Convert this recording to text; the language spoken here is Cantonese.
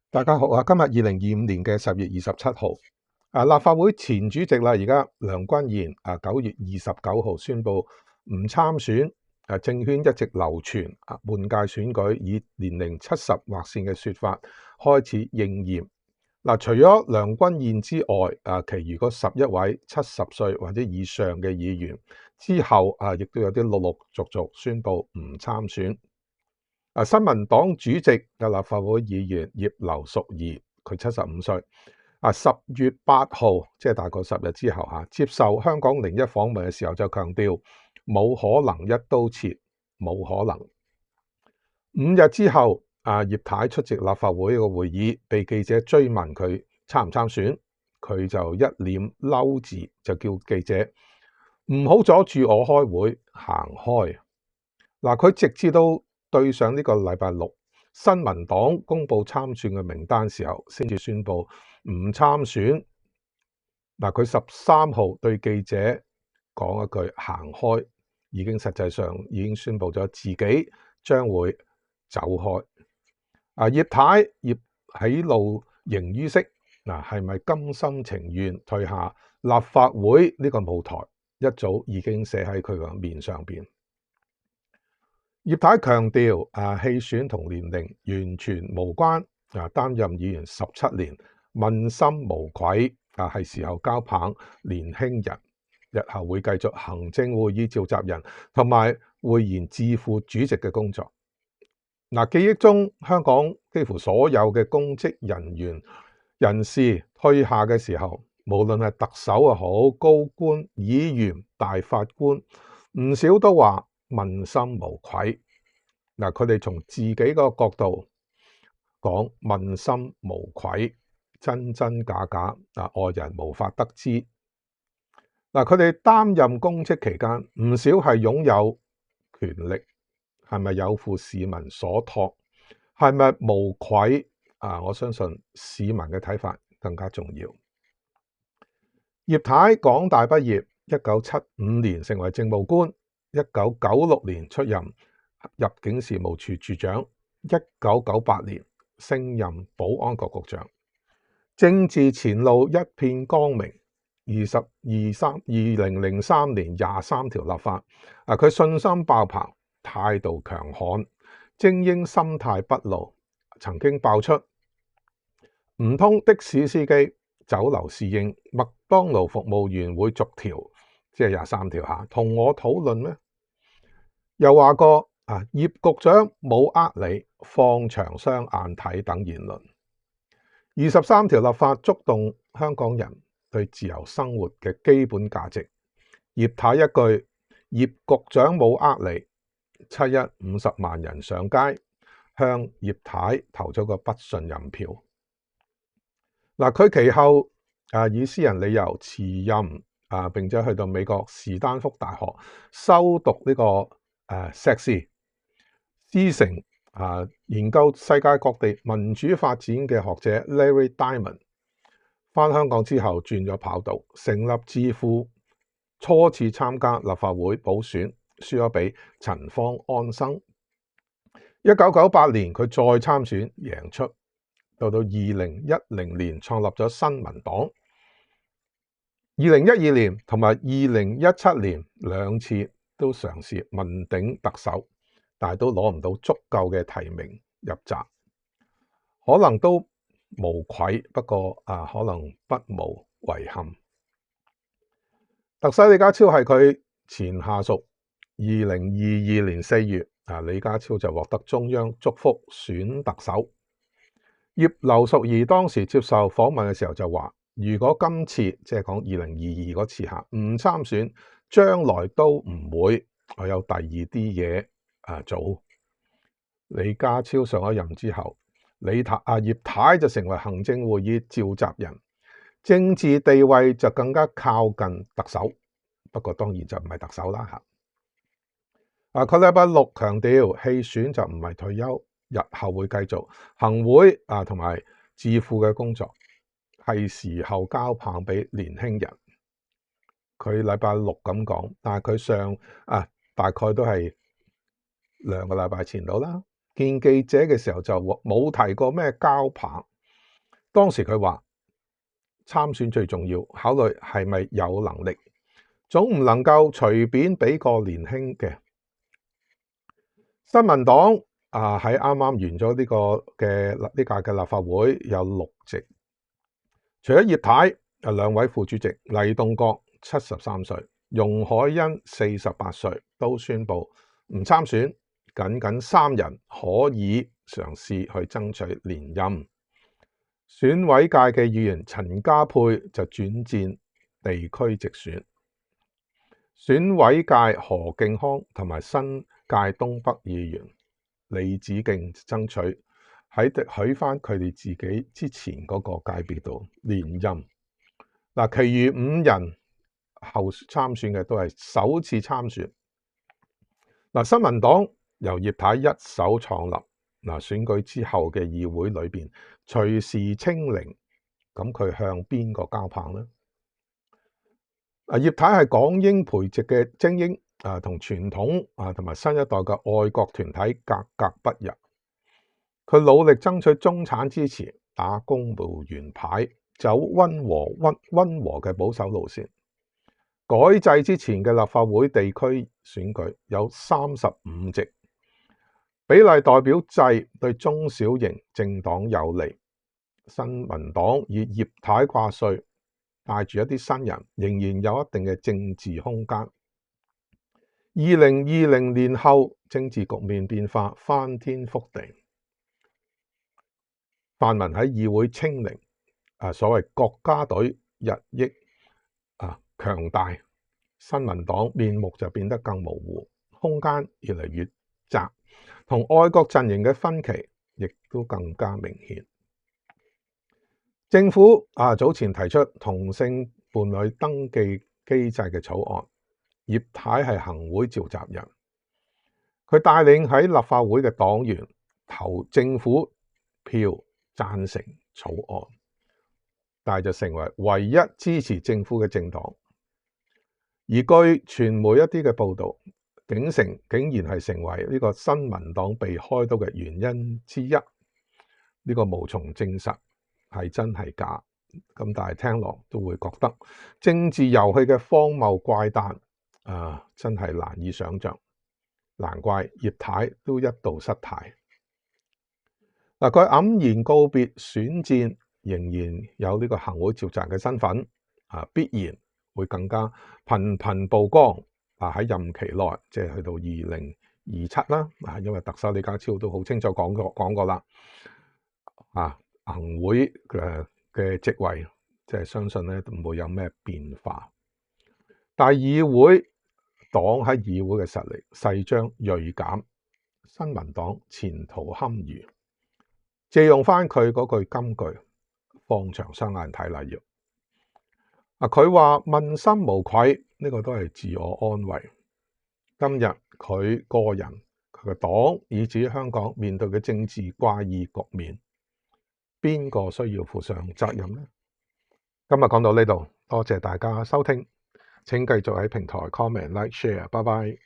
大家好啊！今日2025年嘅10月27號，立法會前主席啦，而家梁君彥9月29號宣布唔參選，政圈一直流傳換屆選舉以年齡70劃線嘅說法開始應驗。除咗梁君彥之外，其餘嗰11位70歲或者以上嘅議員之後亦都有啲陸陸續續宣布唔參選。新民黨主席嘅立法會議員葉劉淑儀，佢75歲。10月8號，即係大概10日之後接受香港01訪問嘅時候就強調冇可能一刀切，冇可能。5日之後，葉太出席立法會嘅會議，被記者追問佢參唔參選，佢就一臉嬲字，就叫記者唔好阻住我開會，行開。佢直至到對上呢個禮拜六，新民黨公布參選嘅名單時候，先至宣布唔參選。佢13號對記者講一句行開，已經實際上已經宣布咗自己將會走開。葉太喜怒形於色，係咪甘心情願退下立法會呢個舞台，一早已經寫喺佢個面上邊。葉太強調棄選同年齡完全無關，擔任議員17年，問心無愧，係時候交棒年輕人，日後會繼續行政會議召集人同埋會言智庫主席嘅工作。記憶中香港幾乎所有嘅公職人員人士退下嘅時候，無論係特首又好，高官、議員、大法官，唔少都話問心無愧。佢哋從自己個角度講問心無愧，真真假假，外人無法得知。佢哋擔任公職期間，唔少係擁有權力，係咪有負市民所託，係咪無愧？我相信市民嘅睇法更加重要。葉太港大畢業，1975年成為政務官，1996年出任入境事務處處長，1998年升任保安局局長，政治前路一片光明。2003年23條立法，佢信心爆棚，態度強悍，精英心態不露。曾經爆出唔通的士司機、酒樓侍應、麥當勞服務員會逐條，即係23條同我討論咩？又話過葉局長冇呃你，放長雙眼睇等言論。23條立法觸動香港人對自由生活嘅基本價值。葉太一句葉局長冇呃你，7·1 50萬人上街向葉太投咗個不信任票。佢其後以私人理由辭任，並且去到美國士丹福大學修讀呢個碩士，師承研究世界各地民主發展嘅學者 Larry Diamond。返香港之後轉咗跑道，成立智庫，初次參加立法會補選，輸咗俾陳方安生。1998年佢再參選贏出，到2010年創立咗新民黨。2012年同埋2017年兩次都嘗試問鼎特首，但係都攞唔到足夠嘅提名入閘，可能都無愧，不過可能不無遺憾。特首李家超係佢前下屬，2022年4月，李家超就獲得中央祝福選特首。葉劉淑儀當時接受訪問嘅時候就話，如果今次即係講2022嗰次唔參選，將來都唔會，我有第二啲嘢做。李家超上咗任之後，葉太就成為行政會議召集人，政治地位就更加靠近特首，不過當然就唔係特首啦。佢禮拜六強調棄選就唔係退休，日後會繼續行會同埋智庫嘅工作，係時候交棒俾年輕人。佢禮拜六咁講，但係佢大概都係2個禮拜前到啦，見記者嘅時候就冇提過咩交棒。當時佢話參選最重要，考慮係咪有能力，總唔能夠隨便俾個年輕嘅。新民黨喺啱啱完咗呢屆嘅立法會有6席，除咗葉太2位副主席黎棟國73歲，容海恩48歲都宣布唔參選，僅3人可以嘗試去爭取連任。選委界嘅議員陳家珮就轉戰地區直選，選委界何敬康同埋新界東北議員李梓敬爭取喺許翻佢哋自己之前嗰個界別度連任。其餘5人後參選嘅都係首次參選。新民黨由葉太一手創立，選舉之後嘅議會裏邊隨時清零，咁佢向邊個交棒呢？葉太係港英培植嘅精英，同傳統同埋新一代嘅愛國團體格格不入。佢努力爭取中產支持，打公務員牌，走溫和嘅保守路線。改制之前嘅立法會地區選舉有35席，比例代表制對中小型政黨有利。新民黨以葉太掛帥，帶住一啲新人，仍然有一定嘅政治空間。2020年後政治局面變化翻天覆地，泛民喺議會清零，所謂國家隊日益強大，新民黨面目就變得更模糊，空間越嚟越窄，同愛國陣營嘅分歧亦都更加明顯。政府早前提出同性伴侶登記機制嘅草案，葉太係行會召集人，佢帶領喺立法會嘅黨員投政府票贊成草案，但係就成為唯一支持政府嘅政黨。而據傳媒一啲嘅報道，竟然係成為呢個新民黨被開刀嘅原因之一。呢個無從證實係真係假，咁但係聽落都會覺得政治遊戲嘅荒謬怪誕真係難以想象。難怪葉太都一度失態。佢黯然告別選戰，仍然有呢個行會召集人嘅身份，必然會更加頻頻曝光。喺任期內，即係去到2027啦。因為特首李家超都好清楚講過啦。行會嘅職位，即係相信咧唔會有咩變化。但係議會黨喺議會嘅實力勢將銳減，新民黨前途堪虞。借用翻佢嗰句金句，放長雙眼睇啦要。佢話問心無愧，呢個都係自我安慰。今日佢個人、佢嘅黨以至香港面對嘅政治怪異局面，邊個需要負上責任呢？今日講到呢度，多謝大家收聽，請繼續喺平台 comment、like、share，拜拜。